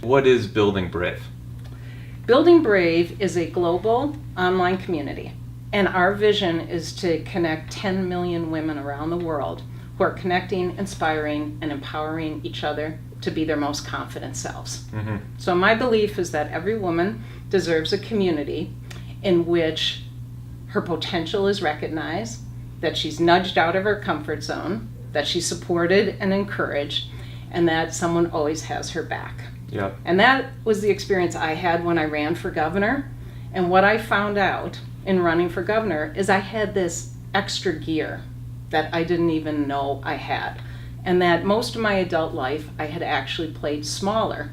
What is Building Brave? Building Brave is a global online community, and our vision is to connect 10 million women around the world who are connecting, inspiring, and empowering each other to be their most confident selves. Mm-hmm. So my belief is that every woman deserves a community in which her potential is recognized, that she's nudged out of her comfort zone, that she's supported and encouraged, and that someone always has her back. Yep. And that was the experience I had when I ran for governor. And what I found out in running for governor is I had this extra gear that I didn't even know I had. And that most of my adult life I had actually played smaller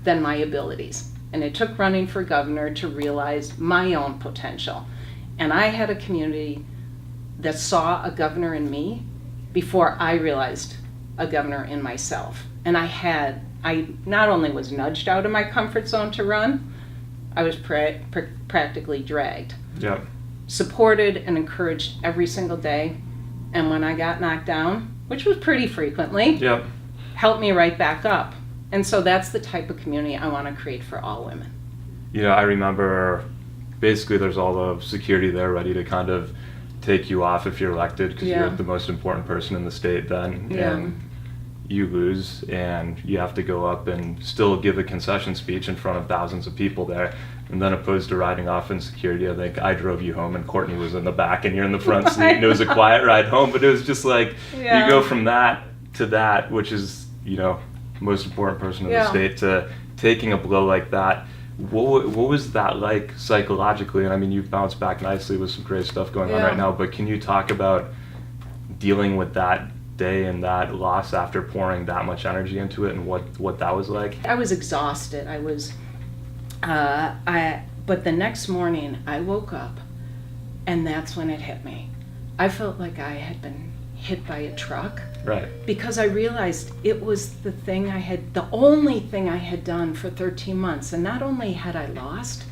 than my abilities. And it took running for governor to realize my own potential. And I had a community that saw a governor in me before I realized a governor in myself. And I not only was nudged out of my comfort zone to run, I was practically dragged. Yep. Supported and encouraged every single day. And when I got knocked down, which was pretty frequently, Yep. helped me right back up. And so that's the type of community I want to create for all women. I remember basically there's all the security there ready to kind of take you off if you're elected because Yeah. you're the most important person in the state then. Yeah. And you lose and you have to go up and still give a concession speech in front of thousands of people there. And then opposed to riding off in security, I think I drove you home and Courtney was in the back and you're in the front seat and it was a quiet ride home. But it was just like, Yeah. you go from that to that, which is, most important person in the Yeah. state, to taking a blow like that. What was that like psychologically? And I mean, you've bounced back nicely with some great stuff going on Yeah. right now, but can you talk about dealing with that day and that loss after pouring that much energy into it and what that was like? I was exhausted. But the next morning I woke up and that's when it hit me. I felt like I had been hit by a truck. Right. Because I realized it was the only thing I had done for 13 months. And not only had I lost,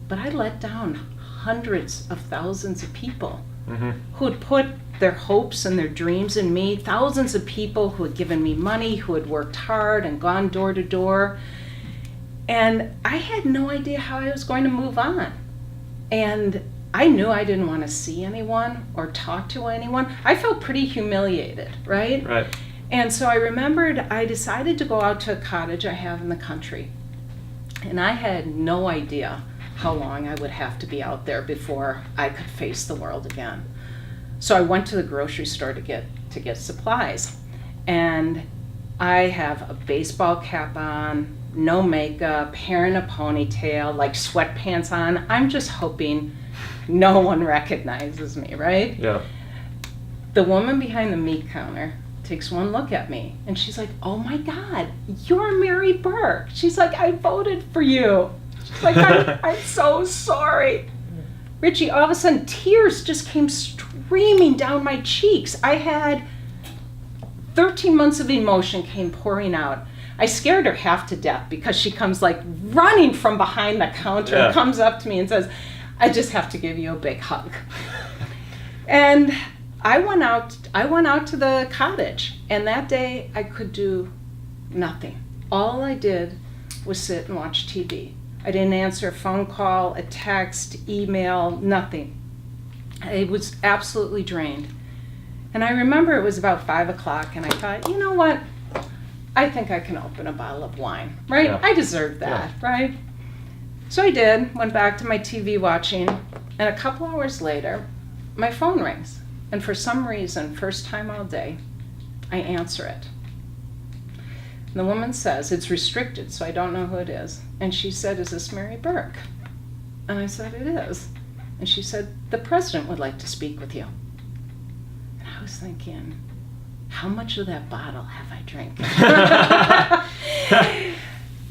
but I let down hundreds of thousands of people Mm-hmm. who had put their hopes and their dreams in me, thousands of people who had given me money, who had worked hard and gone door to door. And I had no idea how I was going to move on. And I knew I didn't want to see anyone or talk to anyone. I felt pretty humiliated, right? Right. And so I remembered I decided to go out to a cottage I have in the country. And I had no idea how long I would have to be out there before I could face the world again. So I went to the grocery store to get supplies. And I have a baseball cap on, no makeup, hair in a ponytail, like sweatpants on. I'm just hoping no one recognizes me, right? Yeah. The woman behind the meat counter takes one look at me and she's like, "Oh my God, you're Mary Burke." She's like, "I voted for you." She's like, I'm so sorry. Richie, all of a sudden tears just came streaming down my cheeks. I had 13 months of emotion came pouring out. I scared her half to death because she comes like running from behind the counter and comes up to me and says, "I just have to give you a big hug." And I went out to the cottage, and that day I could do nothing. All I did was sit and watch TV. I didn't answer a phone call, a text, email, nothing. I was absolutely drained. And I remember it was about 5 o'clock, and I thought, you know what? I think I can open a bottle of wine, right? Yeah. I deserve that, right? So I did, went back to my TV watching, and a couple hours later, my phone rings. And for some reason, first time all day, I answer it. And the woman says, it's restricted, so I don't know who it is. And she said, "Is this Mary Burke?" And I said, "It is." And she said, "The president would like to speak with you." And I was thinking, how much of that bottle have I drank?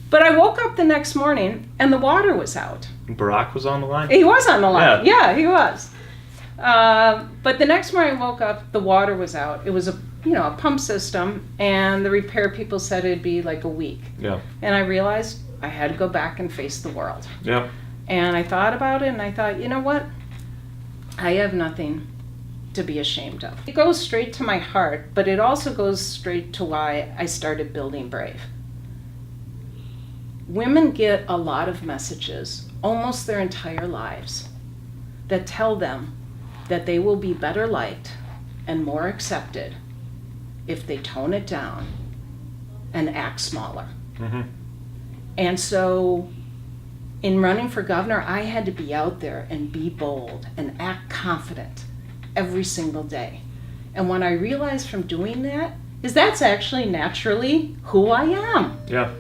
But I woke up the next morning and the water was out. Barack was on the line? He was on the line. Yeah. Yeah, he was. But the next morning I woke up, the water was out. It was a pump system, and the repair people said it'd be like a week. Yeah. And I realized I had to go back and face the world. Yeah. And I thought about it, and I thought, you know what? I have nothing to be ashamed of. It goes straight to my heart, but it also goes straight to why I started Building Brave. women get a lot of messages almost their entire lives that tell them that they will be better liked and more accepted if they tone it down and act smaller. Mm-hmm. And so in running for governor, I had to be out there and be bold and act confident every single day. And what I realized from doing that is that's actually naturally who I am. Yeah.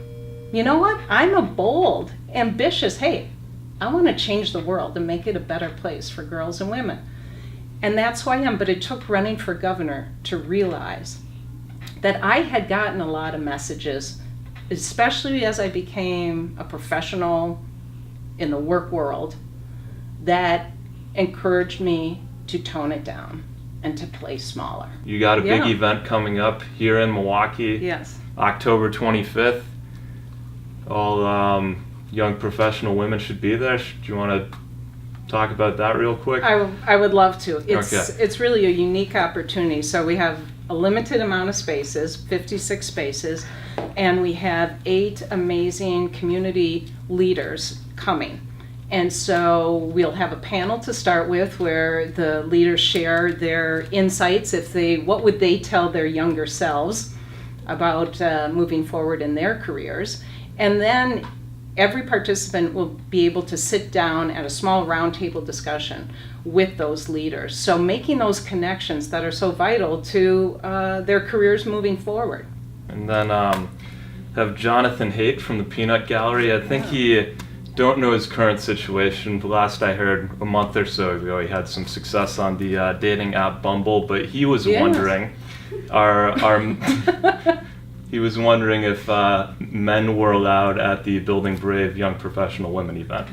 You know what? I'm a bold, ambitious, hey, I want to change the world and make it a better place for girls and women. And that's who I am. But it took running for governor to realize that I had gotten a lot of messages, especially as I became a professional in the work world, that encouraged me to tone it down and to play smaller. You got a big Yeah. event coming up here in Milwaukee, Yes. October 25th. All young professional women should be there. Do you want to talk about that real quick? I would love to. It's Okay. it's really a unique opportunity. So we have a limited amount of spaces, 56 spaces, and we have 8 amazing community leaders coming. And so we'll have a panel to start with where the leaders share their insights, what would they tell their younger selves about moving forward in their careers. And then every participant will be able to sit down at a small roundtable discussion with those leaders. So making those connections that are so vital to their careers moving forward. And then have Jonathan Haidt from the Peanut Gallery. I think he don't know his current situation. The last I heard a month or so ago, he had some success on the dating app Bumble, but he was Yes. wondering, he was wondering if men were allowed at the Building Brave Young Professional Women event.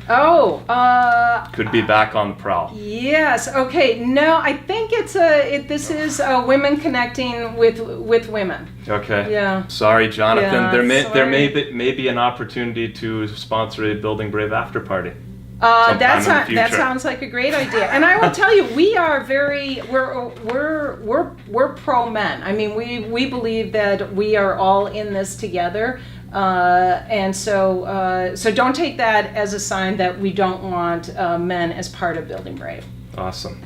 Could be back on the prowl. Yes. Okay. No, I think this is women connecting with women. Okay. Yeah. Sorry, Jonathan. Yeah, there may sorry. be, an opportunity to sponsor a Building Brave after party. Sometime in the That future. sounds like a great idea. And I will tell you, we are we're pro men. I mean, we believe that we are all in this together. And so don't take that as a sign that we don't want men as part of Building Brave. Awesome.